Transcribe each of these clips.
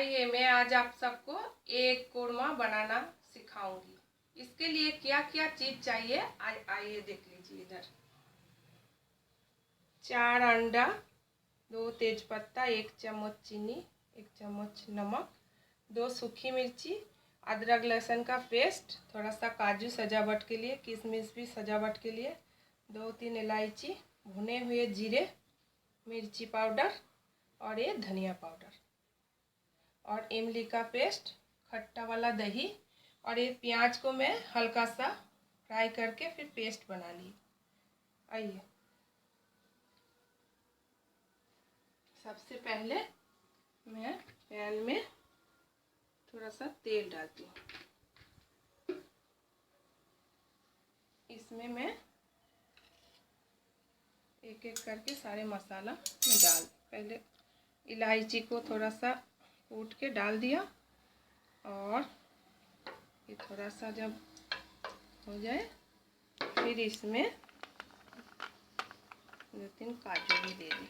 आइए मैं आज आप सबको एग कोरमा बनाना सिखाऊंगी। इसके लिए क्या क्या चीज चाहिए आइए देख लीजिए। इधर 4 अंडा, 2 तेजपत्ता, 1 चम्मच चीनी, 1 चम्मच नमक, 2 सूखी मिर्ची, अदरक लहसुन का पेस्ट, थोड़ा सा काजू सजावट के लिए, किशमिश भी सजावट के लिए, 2-3 इलायची, भुने हुए जीरे, मिर्ची पाउडर और ये धनिया पाउडर और इमली का पेस्ट, खट्टा वाला दही और ये प्याज को मैं हल्का सा फ्राई करके फिर पेस्ट बना ली। आइए सबसे पहले मैं पैन में थोड़ा सा तेल डालती हूँ। इसमें मैं एक एक करके सारे मसाला में डाल, पहले इलायची को थोड़ा सा कूट के डाल दिया और ये थोड़ा सा जब हो जाए फिर इसमें 2-3 काजू भी दे दी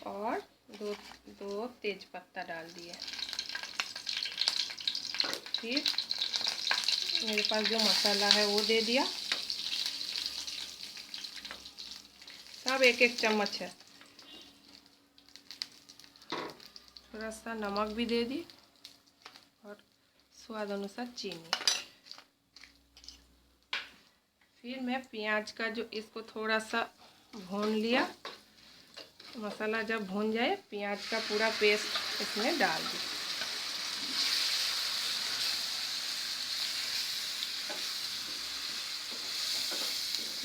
और दो तेज पत्ता डाल दिए। फिर मेरे पास जो मसाला है वो दे दिया, सब 1-1 चम्मच है। थोड़ा सा नमक भी दे दी और स्वाद अनुसार चीनी। फिर मैं प्याज का जो इसको थोड़ा सा भून लिया, मसाला जब भून जाए प्याज का पूरा पेस्ट इसमें डाल दी।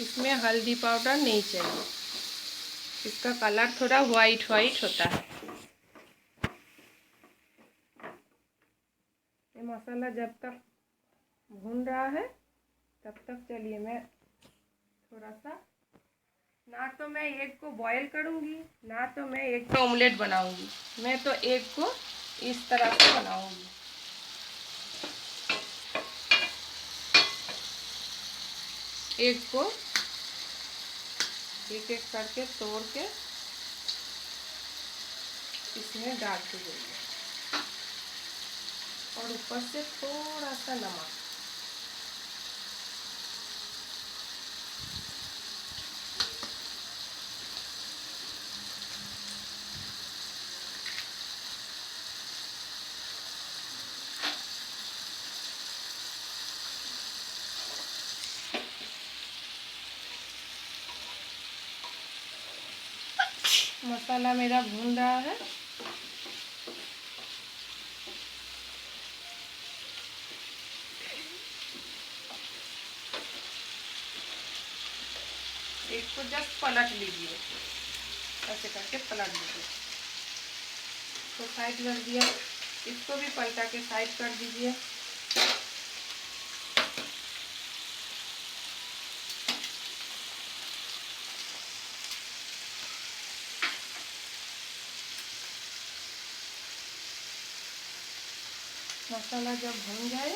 इसमें हल्दी पाउडर नहीं चाहिए, इसका कलर थोड़ा वाइट वाइट होता है। ये मसाला जब तक भून रहा है तब तक चलिए मैं थोड़ा सा, ना तो मैं एग को बॉईल करूँगी ना तो मैं एग का ऑमलेट बनाऊँगी। मैं तो एग को इस तरह से बनाऊँगी। एग को एक एक करके तोड़ के इसमें डालते जाइए और ऊपर से थोड़ा सा नमक। मसाला मेरा भून रहा है। एक को जस्ट पलट लीजिए, ऐसे करके पलट लीजिए तो साइड रख दिया। इसको भी पलटा के साइड कर दीजिए। मसाला जब भून जाए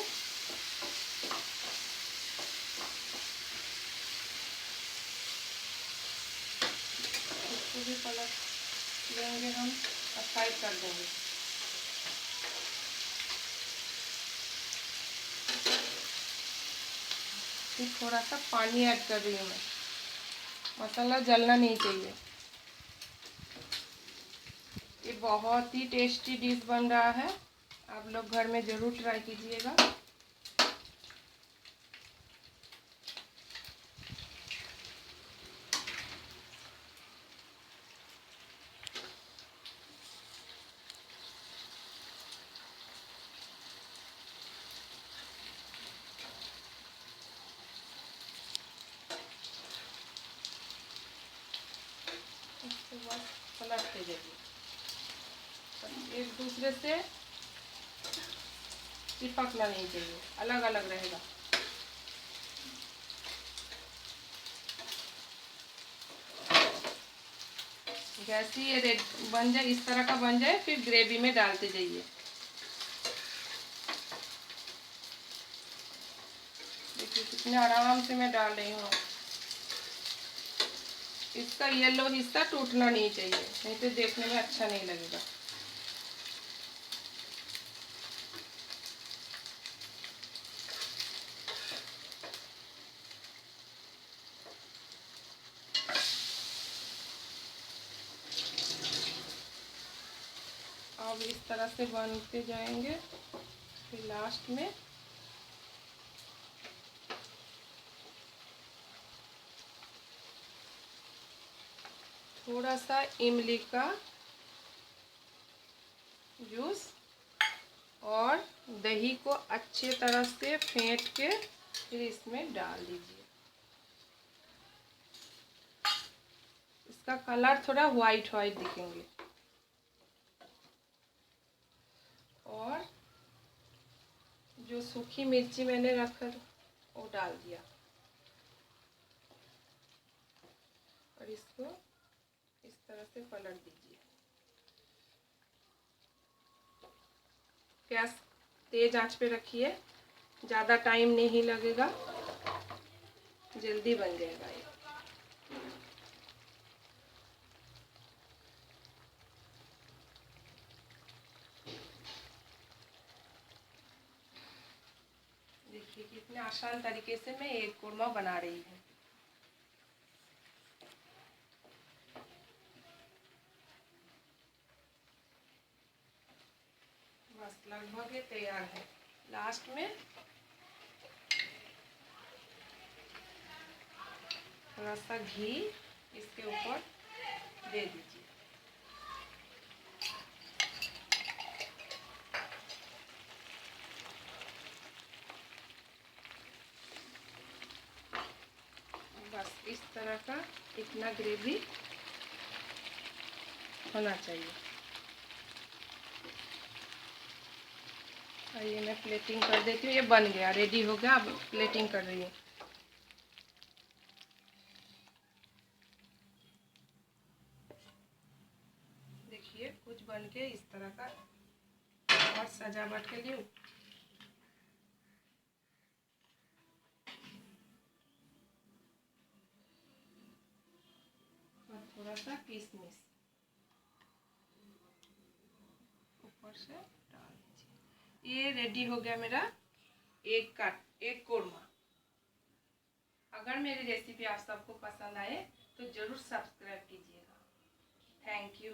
इसको भी पलट लेंगे हम और साइड कर देंगे। फिर थोड़ा सा पानी ऐड कर रही हूँ मैं, मसाला जलना नहीं चाहिए। ये बहुत ही टेस्टी डिश बन रहा है, आप लोग घर में ज़रूर ट्राई कीजिएगा। इसके बाद पलटते जाइए, एक दूसरे से चिपकना नहीं चाहिए, अलग अलग रहेगा। जैसे ये रेड बन जाए, इस तरह का बन जाए, फिर ग्रेवी में डालते जाइए। देखिए कितने आराम से मैं डाल रही हूँ। इसका येलो हिस्सा टूटना नहीं चाहिए, नहीं तो देखने में अच्छा नहीं लगेगा। अब इस तरह से बनते जाएंगे, फिर लास्ट में थोड़ा सा इमली का जूस और दही को अच्छे तरह से फेंट के फिर इसमें डाल दीजिए। इसका कलर थोड़ा वाइट वाइट दिखेंगे। और जो सूखी मिर्ची मैंने रखा वो डाल दिया और इसको इस तरह से पलट दीजिए। गैस तेज आंच पे रखिए, ज़्यादा टाइम नहीं लगेगा, जल्दी बन जाएगा ये। देखिए कितने आसान तरीके से मैं एक कोरमा बना रही हूँ। बस लगभग ये तैयार है। लास्ट में थोड़ा सा घी इसके ऊपर दे दीजिए। बस इस तरह का इतना ग्रेवी होना चाहिए। ये मैं प्लेटिंग कर देती हूँ। ये बन गया, रेडी हो गया। अब प्लेटिंग कर रही हूँ। देखिए कुछ बन के इस तरह का, और सजावट के लिए और थोड़ा सा किशमिश ऊपर से डाल दीजिए। ये रेडी हो गया मेरा एक कोरमा। अगर मेरी रेसिपी आप सबको पसंद आए तो ज़रूर सब्सक्राइब कीजिएगा। Thank you.